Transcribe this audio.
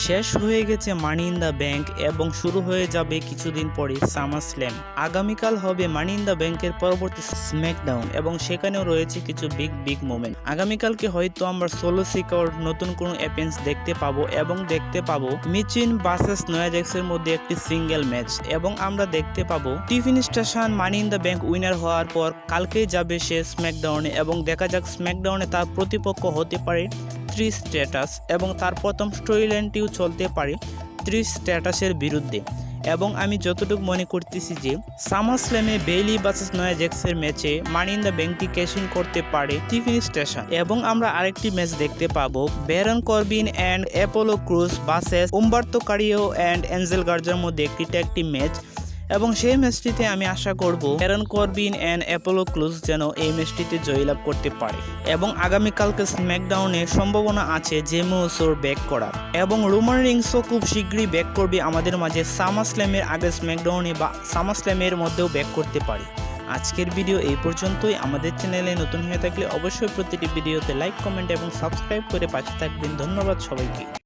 শেষ হয়ে গেছে মানি ইন দ্য ব্যাংক এবং শুরু হয়ে যাবে কিছুদিন পরে সামার স্ল্যাম। আগামীকাল হবে মানি ইন দ্য ব্যাংকের পরবর্তী স্ম্যাকডাউন এবং সেখানেও রয়েছে কিছু বিগ মোমেন্ট। আগামীকালকে হয়তো আমরা সোলো সিকার নতুন কোনো অ্যাপেন্স দেখতে পাবো এবং দেখতে পাবো মিচিন ভার্সেস নোয়া জ্যাক্সের মধ্যে একটি সিঙ্গেল ম্যাচ এবং আমরা দেখতে পাবো tiffin station money in the bank winner হওয়ার পর কালকেই যাবে সে স্ম্যাকডাউনে এবং দেখা যাক স্ম্যাকডাউনে তার প্রতিপক্ষ হতে পারে ত্রিশ স্ট্যাটাস এবং তার প্রথম স্টোরি লাইনটিও চলতে পারে ত্রিশ স্ট্যাটাসের বিরুদ্ধে। এবং আমি যতটুকু মনে করতেছি যে সামার স্ল্যামে বেইলি ভার্সেস নোয়া জ্যাক্সের ম্যাচে মানি ইন দ্য ব্যাংকটি ক্যাশ ইন করতে পারে টিফিন স্টেশন এবং আমরা আরেকটি ম্যাচ দেখতে পাবো Baron Corbin and Apollo Crews versus Humberto Carrillo and Angel গার্জার মধ্যে একটি ম্যাচ এবং সেই ম্যাচটিতে আমি আশা করব Baron Corbin and Apollo Crews যেন এই ম্যাচটিতে জয়লাভ করতে পারে এবং আগামীকালকে স্ম্যাকডাউনে সম্ভাবনা আছে জেমি উসোর ব্যাক করার এবং রোমান রিংসও খুব শীঘ্রই ব্যাক করবে আমাদের মাঝে সামার স্ল্যামের আগে স্ম্যাকডাউনে বা সামার স্ল্যামের মধ্যেও ব্যাক করতে পারে। আজকের ভিডিও এই পর্যন্তই। আমাদের চ্যানেলে নতুন হয়ে থাকলে অবশ্যই প্রতিটি ভিডিওতে লাইক কমেন্ট এবং সাবস্ক্রাইব করে পাশে থাকবেন। ধন্যবাদ সবাইকে।